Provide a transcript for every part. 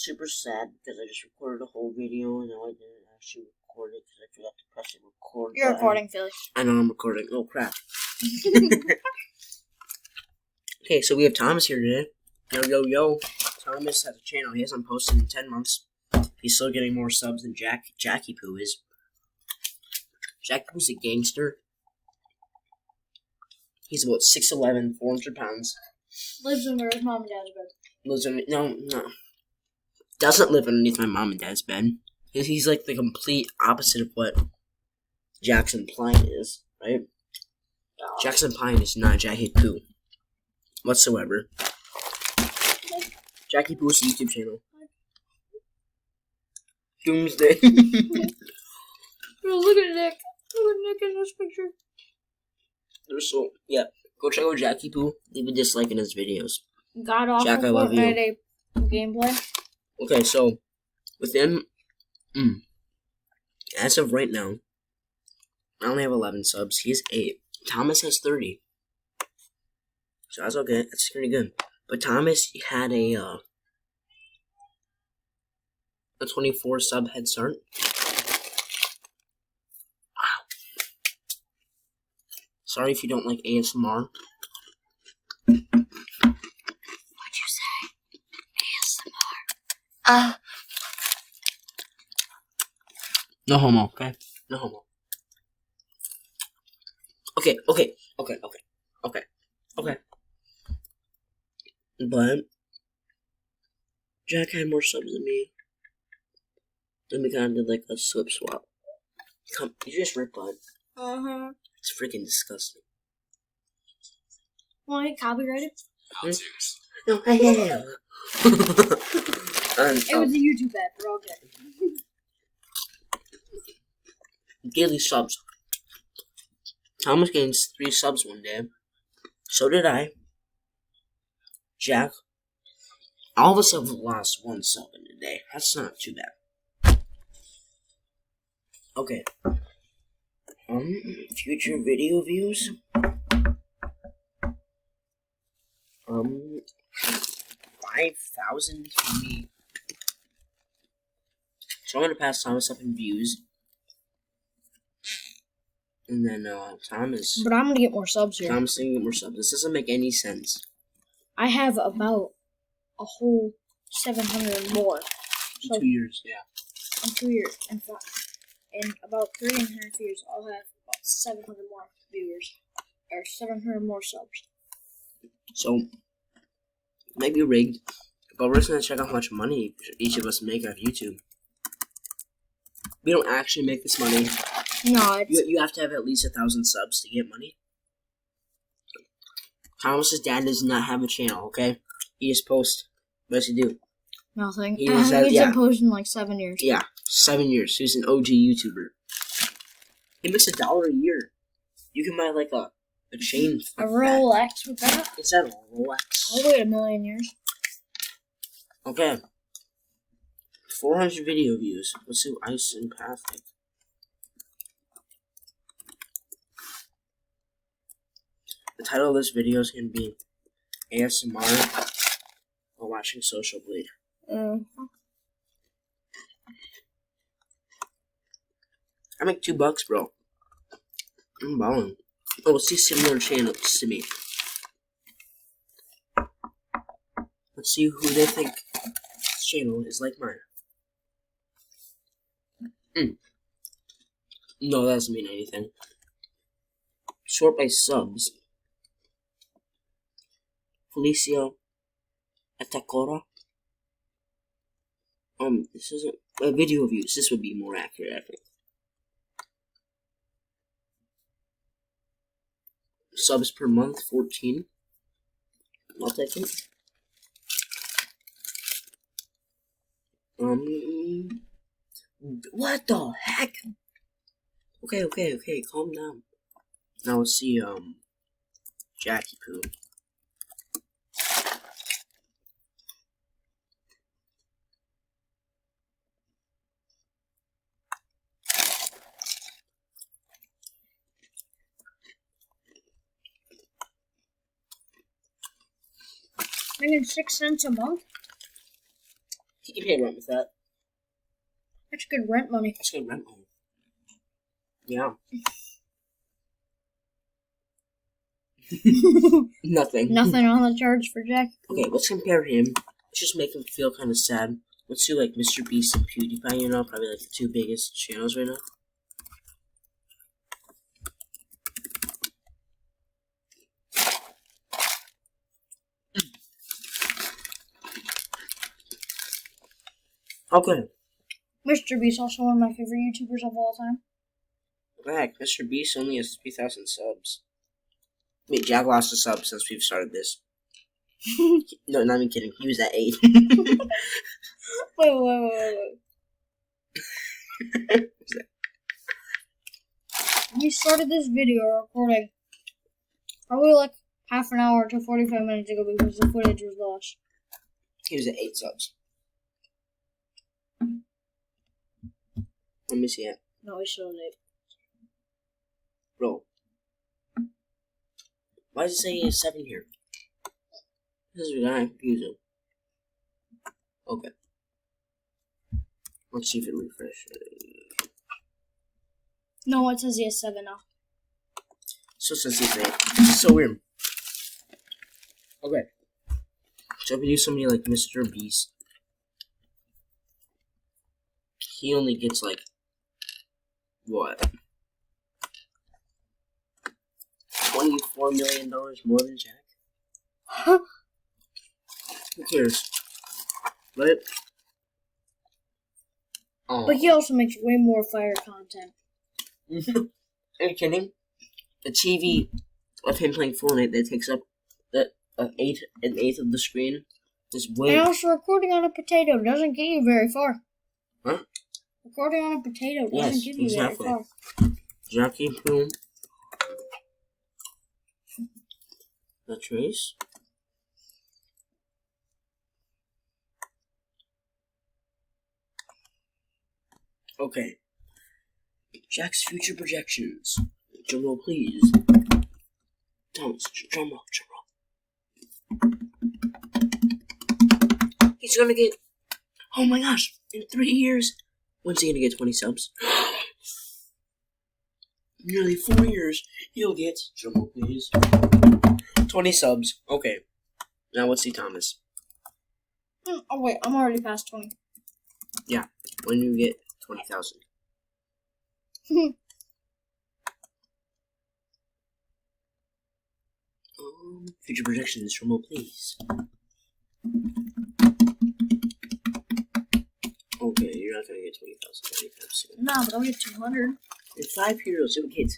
super sad because I just recorded a whole video and now I didn't actually record it because I forgot to press the record You're button. recording, Philly. I know I'm recording. Oh, crap. Okay, so we have Thomas here today. Yo. Thomas has a channel. He hasn't posted in 10 months. He's still getting more subs than Jackie Poo is. Jackie Poo's a gangster. He's about 6'11", 400 pounds. Lives under his mom and dad's bed. No. Doesn't live underneath my mom and dad's bed. He's like the complete opposite of what Jackson Pine is, right? Oh. Jackson Pine is not Jackie Poo whatsoever. Jackie Poo's YouTube channel. Doomsday. Look at Nick. Look at Nick in this picture. Go check out Jackie Poo. Leave a dislike in his videos. God awful Jack, I love you. Fortnite gameplay. Okay, so with him, as of right now, I only have 11 subs. He has 8. Thomas has 30. So that's okay. That's pretty good. But Thomas had a 24 sub head start. Wow. Sorry if you don't like ASMR. What'd you say? ASMR. No homo, okay? No homo. Okay. But Jack had more subs than me. Then we kind of did like a slip swap. Come, you just ripped bud. Uh-huh. It's freaking disgusting. Want to get copyrighted? No, yeah. It was a YouTube ad, but okay. Daily subs. Thomas gained 3 subs one day. So did I. Jack. All of us have lost 1 sub in a day. That's not too bad. Okay. Future video views. 5,000 for me. So I'm gonna pass Thomas up in views. And then Thomas. But I'm gonna get more subs here. Thomas didn't get more subs. This doesn't make any sense. I have about a whole 700 more. In 2 years, yeah. In 2 years. In about 3.5 years, I'll have about 700 more viewers. Or 700 more subs. So, might be rigged. But we're just gonna check out how much money each of us make off YouTube. We don't actually make this money. No, You have to have at least 1,000 subs to get money. Thomas's dad does not have a channel, okay? He just posts. What does he do? nothing. He just has, He's been posting like 7 years. Yeah, 7 years. He's an OG YouTuber. He makes $1 a year. You can buy like a chain. A Rolex with that? It's not a Rolex. I'll wait 1,000,000 years. Okay. 400 video views. Let's do ice and pathic. The title of this video is going to be ASMR while watching Socialblade. I make $2, bro. I'm balling. Oh, let's see similar channels to me. Let's see who they think this channel is like mine. No, that doesn't mean anything. Sort by subs. Felicia Atacora. This isn't video views. This would be more accurate, I think. Subs per month, 14. I'll take it. What the heck? Okay, calm down. Now let's see, Jackie Poo. Making 6 cents a month? He can pay rent with that. That's good rent money. That's good rent money. Yeah. Nothing. Nothing on the charge for Jack. Okay, let's compare him. Let's just make him feel kind of sad. Let's do like Mr. Beast and PewDiePie, you know, probably like the two biggest channels right now. Okay. Mr. Beast, also one of my favorite YouTubers of all time. Heck, Mr. Beast only has 3,000 subs. Wait, Jack lost a sub since we've started this. No, not even kidding. He was at 8. Wait. We started this video recording probably like half an hour to 45 minutes ago because the footage was lost. He was at 8 subs. Let me see it. No, he's still at 8. Bro. Why does it say he has 7 here? This is what I'm confusing. Okay. Let's see if it refreshes. No, it says he has 7 now. So it says he's 8. It's so weird. Okay. So if we do somebody like Mr. Beast, he only gets like, what? $24 million more than Jack? Huh? Who cares? But oh. But he also makes way more fire content. Are you kidding? The TV of him playing Fortnite that takes up an eighth of the screen is way. And also, recording on a potato doesn't get you very far. Huh? Recording on a potato doesn't get you very far. Jackie Boom. The trace. Okay. Jack's future projections. Drumroll, please. Thomas, drumroll. He's gonna get. Oh my gosh! In 3 years, when's he gonna get 20 subs? Nearly 4 years, he'll get. Drumroll, please. 20 subs. Okay. Now let's see Thomas. Oh wait, I'm already past 20. Yeah. When you get 20,000. Future projections, drumroll, please. Okay, you're not gonna get 20,000 anytime soon. No, but I'll get 200. In 5 years, you'll get.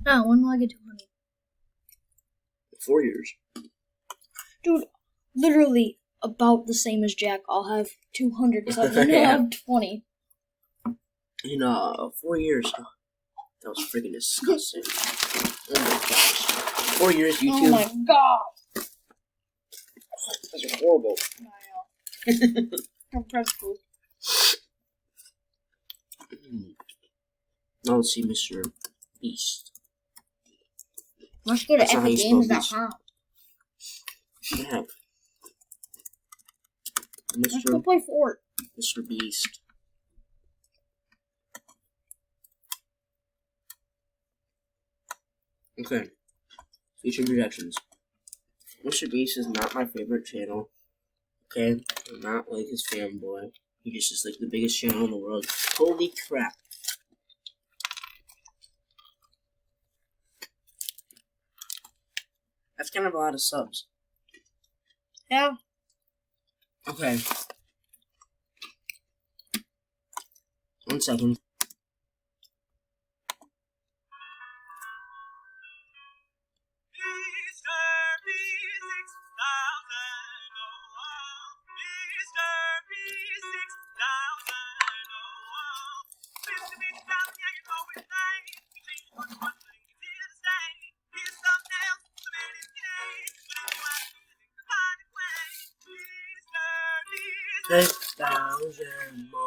No, when will I get 200? 4 years. Dude, literally about the same as Jack. I'll have 200 subs and he'll have 20. In 4 years. Oh, that was freaking disgusting. Oh my gosh. 4 years, YouTube. Oh my god. Those are horrible. I know. I'm principal. Now let's see Mr. Beast. Let's go to That's not how you spell epicgames.com. Yeah. Let's go play Fort. Mr. Beast. Okay. Future projections. Mr. Beast is not my favorite channel. Okay? I'm not like his fanboy. He's just like the biggest channel in the world. Holy crap. That's kind of a lot of subs. Yeah. Okay. 1 second. $10,000 more.